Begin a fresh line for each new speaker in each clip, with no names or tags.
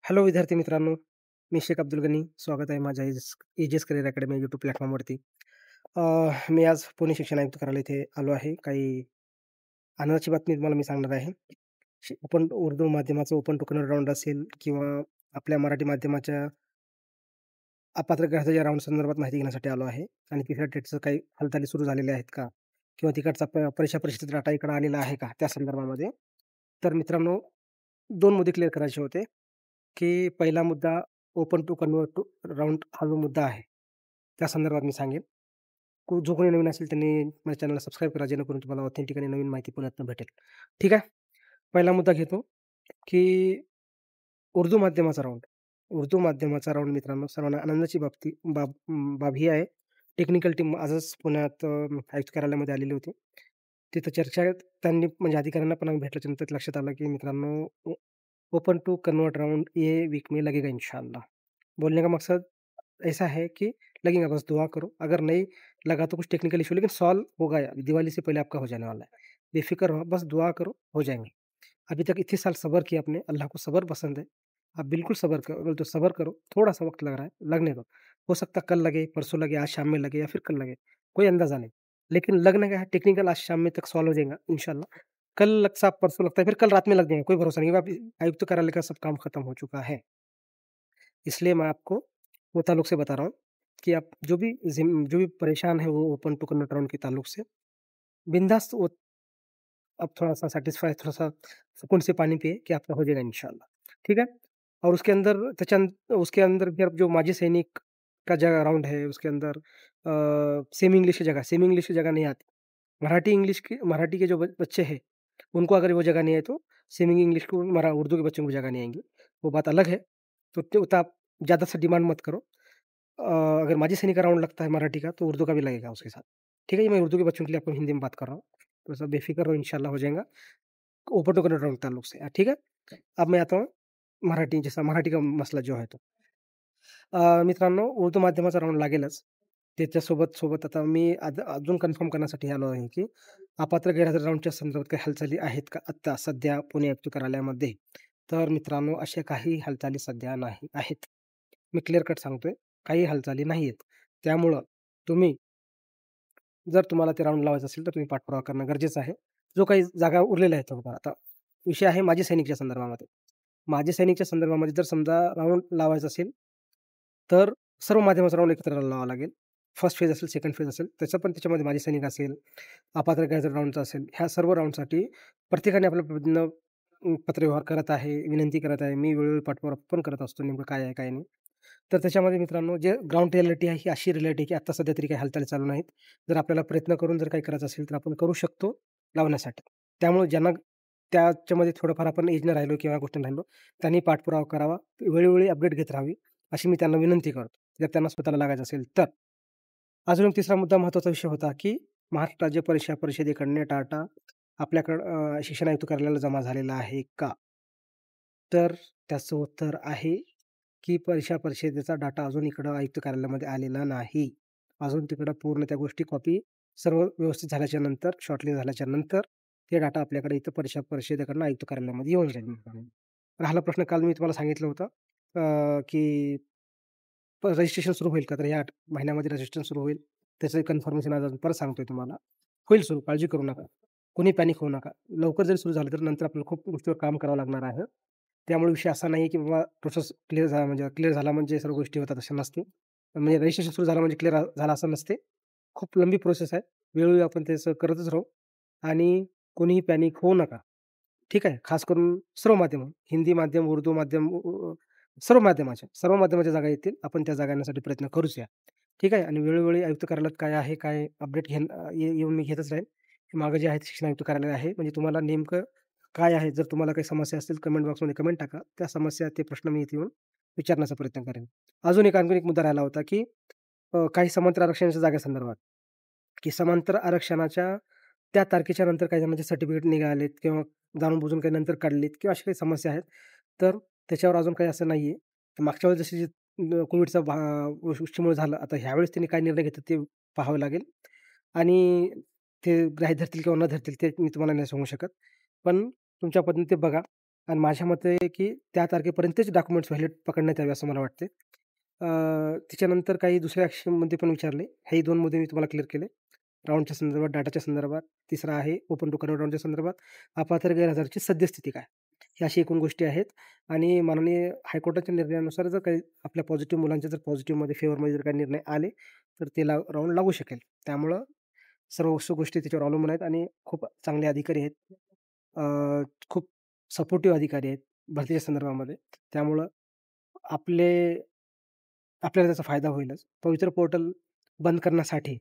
Hello विद्यार्थी मित्रांनो, मी शेख अब्दुल गनी. स्वागत आहे माझ्या एजेस करियर अकॅडमी यूट्यूब प्लॅटफॉर्मवरती. अ, मी आज पुणे शिक्षण आयुक्त कार्यालय इथे आलो आहे. काही आनंदाची बातमी तुम्हाला मी सांगणार आहे. ओपन उर्दू माध्यमाचं ओपन टू कन्नड राउंड असेल किंवा आपल्या मराठी माध्यमाच्या अपात्र ग्रहाच्या राउंड संदर्भात माहिती घेण्यासाठी आलो आहे. आणि तिसऱ्या टेटचं काही हालचाली सुरू झालेल्या आहेत का? किंवा तिकडचा परीक्षा परिषदेचा डाटा इकडे आलेला आहे का? त्या संदर्भामध्ये. तर मित्रांनो, 2 मुद्दे क्लिअर करायचे होते. की पहिला मुद्दा open to convert to round हा जो मुद्दा आहे, त्या संदर्भात मी सांगेन. जो कोणी नवीन असेल त्यांनी माझ्या चॅनलला सबस्क्राईब करा, जेणेकरून तुम्हाला ऑथेंटिक आणि नवीन माहिती पुण्यातनं भेटेल. ठीक आहे. पहिला मुद्दा घेतो, की उर्दू माध्यमाचा राउंड. उर्दू माध्यमाचा राउंड मित्रांनो सर्वांना आनंदाची बाब ही आहे. टेक्निकल टीम आजच पुण्यात आयुक्त कार्यालयामध्ये आलेली होती. तिथं चर्चा त्यांनी म्हणजे अधिकाऱ्यांना पण आम्ही भेटल्याच्यानंतर लक्षात आलं, की मित्रांनो ओपन टू कन्वर्ट राउंड ये वीक में लगेगा इंशाअल्लाह. बोलने का मकसद ऐसा है कि लगेगा, बस दुआ करो। अगर नहीं लगा तो कुछ टेक्निकल इश्यू, लेकिन सॉल्व होगा यार, दिवाली से पहले आपका हो जाने वाला है। बेफ़िक्र रहो, बस दुआ करो, हो जाएँगे। अभी तक इतने साल सब्र किया आपने, अल्लाह को सब्र पसंद है। आप बिल्कुल सब्र करो, तो सब्र करो, थोड़ा-सा वक़्त लग रहा है, लगने दो। हो सकता है कल लगे, परसों लगे, आज शाम में लगे या फिर कल लगे, कोई अंदाज़ा नहीं। लेकिन लगना क्या है, टेक्निकल आज शाम में तक सॉल्व हो जाएगा इंशाअल्लाह। कल लगता परसों लगता है, फिर कल रात में लग जाएगा, कोई भरोसा नहीं है। अभी आयुक्त कार्यालय का सब काम खत्म हो चुका है। इसलिए मैं आपको वो ताल्लुक से बता रहा हूँ कि आप जो भी परेशान है वो ओपन टू कन्वर्ट राउंड के ताल्लुक से बिंदास वो अब थोड़ा-सा सैटिस्फाई, थोड़ा-सा सुकून से पानी पिए कि आपका हो जाएगा इंशाअल्लाह, ठीक है? और उसके अंदर फिर जो माजी सैनिक का जगह राउंड है, उसके अंदर सेमी इंग्लिश की जगह नहीं आती। मराठी के जो बच्चे हैं, उनको अगर वो जगह नहीं है तो सेमी इंग्लिश को उर्दू के बच्चों को जगह नहीं आएँगी, वो बात अलग है। तो उतना आप ज़्यादा सा डिमांड मत करो। अगर माजी सैनिक का राउंड लगता है मराठी का, तो उर्दू का भी लगेगा उसके साथ। ठीक है? ये मैं उर्दू के बच्चों के लिए आपको हिंदी में बात कर रहा हूँ। तो सब बेफ़िक्र रहो, इंशाअल्लाह हो जाएगा। ओपन टू कन्वर्ट राउंड ताल्लुक से, ठीक है? अब मैं आता हूँ मराठी का मसला जो आहे तो. मित्रांनो, उर्दू माध्यमाचा राउंड लागेलच. सोबत आता मी अजून कन्फर्म करण्यासाठी आलो आहे, की अपात्र गैरहजर राउंडच्या संदर्भात काही हालचाली आहेत का आत्ता सध्या पुणे आयुक्त कार्यालयामध्ये? तर मित्रांनो, अशा काही हालचाली सध्या नाही आहेत. मी क्लिअर कट सांगतोय, काही हालचाली नाहीयेत. त्यामुळं तुम्ही जर तुम्हाला ते राउंड लावायचं असेल, तर तुम्ही पाठपुरावा करणं गरजेचं आहे. जो काही जागा उरलेल्या आहेत बघा, आता विषय आहे माजी सैनिकच्या संदर्भामध्ये. माजी सैनिकच्या संदर्भामध्ये जर समजा राउंड लावायचा असेल, तर सर्व माध्यमाचा राउंड एकत्र लावावा लागेल. फर्स्ट फेज असेल, सेकंड फेज असेल, त्याच्यामध्ये माजी सैनिक असेल, अपात्र गैरहजर राउंडचा असेल, ह्या सर्व राउंडसाठी प्रत्येकाने आपल्या पद्धतीनं पत्रव्यवहार करत आहे, विनंती करत आहे. मी वेळोवेळी पाठपुरावा पण करत असतो, नेमकं काय आहे, काय नाही. तर त्याच्यामध्ये मित्रांनो, जे ग्राउंड रिॲलिटी आहे, ही अशी रिॲलिटी आहे, की आत्ता सध्या तरी काही हालचाली चालू नाहीत. जर आपल्याला प्रयत्न करून जर काही करायचं असेल, तर आपण करू शकतो लावण्यासाठी. त्यामुळे ज्यांना त्याच्यामध्ये थोडंफार आपण एजनं राहिलो किंवा गोष्टीनं राहिलो, त्यांनी पाठपुरावा करावा. वेळोवेळी अपडेट घेत राहावी, अशी मी त्यांना विनंती करतो. जर त्यांना स्वतःला लागायचं असेल तर. अजून एक तिसरा मुद्दा महत्त्वाचा विषय होता, की महाराष्ट्र राज्य परीक्षा परिषदेकडनं डाटा आपल्याकडं शिक्षण आयुक्त कार्यालयाला जमा झालेला आहे का? तर त्याचं उत्तर आहे, की परीक्षा परिषदेचा डाटा अजून इकडं आयुक्त कार्यालयामध्ये आलेला नाही. अजून तिकडं पूर्ण त्या गोष्टी कॉपी सर्व व्यवस्थित झाल्याच्या नंतर, शॉर्टलिस्ट झाल्याच्या नंतर ते डाटा आपल्याकडे इथं परीक्षा परिषदेकडनं आयुक्त कार्यालयामध्ये येऊन जाईल. राहिला प्रश्न, काल मी तुम्हाला सांगितलं होतं की रजिस्ट्रेशन सुरू होईल का? तर ह्या महिन्यामध्ये रजिस्ट्रेशन सुरू होईल. त्याचं कन्फर्मेशन आज परत सांगतोय तुम्हाला. होईल सुरू, काळजी करू नका. कोणी पॅनिक होऊ नका. लवकर जरी सुरू झालं, तर नंतर आपल्याला खूप गोष्टीवर काम करावं लागणार आहे. त्यामुळे विषय असा नाही, की बाबा प्रोसेस क्लिअर झाला म्हणजे सर्व गोष्टी होतात, असं नसते. म्हणजे रजिस्ट्रेशन सुरू झालं म्हणजे क्लिअर झालं असं नसते. खूप लंबी प्रोसेस आहे. वेळोवेळी आपण त्याचं करतच राहू आणि कोणीही पॅनिक होऊ नका. ठीक आहे. खास करून सर्व माध्यमं, हिंदी माध्यम, उर्दू माध्यम, सर्व माध्यमाच्या जागा येतील. आपण त्या जागा येण्यासाठी प्रयत्न करूच या. ठीक आहे. आणि वेळोवेळी आयुक्त कार्यालयात काय आहे, काय अपडेट येऊन मी घेतच राहीन. मागं जे आहे शिक्षण आयुक्त कार्यालय आहे. म्हणजे तुम्हाला नेमकं काय आहे, जर तुम्हाला काही समस्या असतील कमेंट बॉक्समध्ये कमेंट टाका. त्या समस्या, ते प्रश्न मी इथे येऊन विचारण्याचा प्रयत्न करेन. आणखीन एक मुद्दा राहिला होता, की काही समांतर आरक्षणाच्या जागेसंदर्भात, की समांतर आरक्षणाच्या त्या तारखेच्या नंतर काही जणांचे सर्टिफिकेट निघालेत किंवा जाणून-बुजून काही नंतर काढलीत किंवा अशा काही समस्या आहेत. तर त्याच्यावर अजून काही असं नाहीये. तर मागच्या वेळेस जशी कोविडचा गोष्टीमुळे झालं, आता ह्यावेळेस त्यांनी काय निर्णय घेतात ते पाहावं लागेल आणि ते ग्राह्य धरतील किंवा न धरतील ते मी तुम्हाला नाही सांगू शकत. पण तुमच्या पद्धतीने ते बघा आणि माझ्या मते की त्या तारखेपर्यंतच डॉक्युमेंट्स व्हॅलिड पकडण्यात यावे असं मला वाटते. त्याच्यानंतर काही दुसऱ्या ॲक्शनमध्ये पण विचारले. हे 2 मुद्दे मी तुम्हाला क्लिअर केले. राउंडच्या संदर्भात, डाटाच्या संदर्भात. तिसरा आहे ओपन टू कन्व्हर्ट राउंडच्या संदर्भात. अपात्र गैरहजरची सद्यस्थिती काय? ह्या अशी एकूण गोष्टी आहेत आणि माननीय हायकोर्टाच्या निर्णयानुसार जर काही आपल्या पॉझिटिव्ह मुलांचे जर पॉझिटिव्हमध्ये फेवरमध्ये जर काही निर्णय आले, तर ते राउंड लागू शकेल. त्यामुळं सर्व गोष्टी त्याच्यावर अवलंबून आहेत आणि खूप चांगले अधिकारी आहेत. खूप सपोर्टिव्ह अधिकारी आहेत भरतीच्या संदर्भामध्ये. त्यामुळं आपले आपल्याला त्याचा फायदा होईलच. पवित्र पोर्टल बंद करण्यासाठी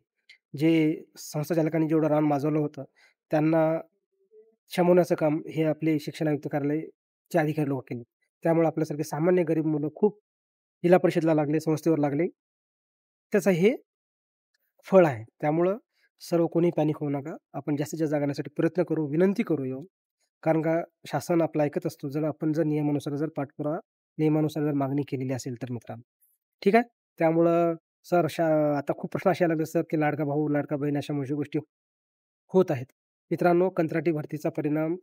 जे संस्थाचालकांनी जेवढं रान माजवलं होतं, त्यांना शमवण्याचं काम हे आपले शिक्षण आयुक्त कार्यालयाचे अधिकारी लोकं केले. त्यामुळे आपल्यासारखे सामान्य गरीब मुलं खूप जिल्हा परिषदला लागले, संस्थेवर लागले. त्याचं हे फळ आहे. त्यामुळं सर्व कोणी पॅनिक होऊ नका. आपण जास्तीत जास्त जागा घेण्यासाठी प्रयत्न करू, विनंती करू येऊन. कारण का शासन आपलं ऐकत असतो. आपण जर नियमानुसार जर पाठपुरावा नियमानुसार जर मागणी केलेली असेल तर मित्रांनो. ठीक आहे. त्यामुळं सर आता खूप प्रश्न असे यायला लागले सर, की लाडका भाऊ, लाडका बहीण अशा गोष्टी होत आहेत. मित्रांनो, कंत्राटी भरतीचा परिणाम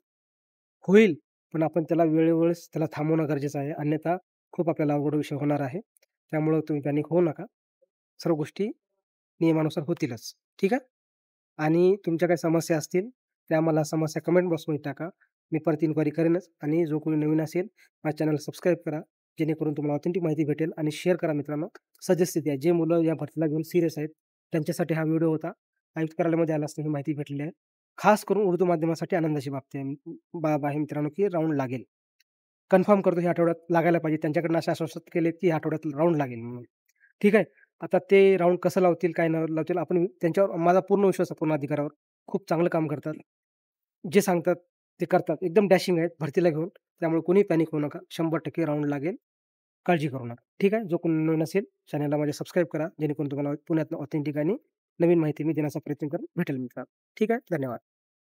होईल, पण आपण त्याला वेळोवेळीच त्याला थांबवणं गरजेचं आहे. अन्यथा खूप आपल्याला अवघड विषय होणार आहे. त्यामुळं तुम्ही पॅनिक होऊ नका. सर्व गोष्टी नियमानुसार होतीलच. ठीक आहे. आणि तुमच्या काही समस्या असतील, त्या मला समस्या कमेंट बॉक्समध्ये टाका. मी परत इन्क्वायरी करेनच आणि जो कोणी नवीन असेल, माझ्या चॅनलला सबस्क्राईब करा. जेणेकरून तुम्हाला ऑथेंटिक माहिती भेटेल आणि शेअर करा मित्रांनो. सद्यस्थिती आहे. जे मुलं या भरतीला घेऊन सीरियस आहेत, त्यांच्यासाठी हा व्हिडिओ होता. आयुक्त कार्यालयामध्ये आला असता ही माहिती भेटलेली आहे. खास करून उर्दू माध्यमासाठी आनंदाची बाब आहे मित्रांनो, की राउंड लागेल. कन्फर्म करतो ह्या आठवड्यात लागायला पाहिजे. त्यांच्याकडनं असे आश्वासित केलेत, की ह्या आठवड्यात राउंड लागेल म्हणून. ठीक आहे. आता ते राउंड कसं लावतील, काय न लावतील आपण त्यांच्यावर माझा पूर्ण विश्वास आहे पूर्ण अधिकाऱ्यावर. खूप चांगलं काम करतात. जे सांगतात ते करतात. एकदम डॅशिंग आहेत भरतीला घेऊन. त्यामुळे कोणीही पॅनिक होऊ नका. 100% राउंड लागेल. काळजी करू नका. ठीक आहे. जो कोणी नवीन असेल चॅनलला माझ्या सबस्क्राईब करा. जेणेकरून तुम्हाला पुण्यातनं ऑथेंटिक आणि नवीन माहिती मी देण्याचा प्रयत्न करेन. भेटेल मित्रांनो. ठीक आहे. धन्यवाद.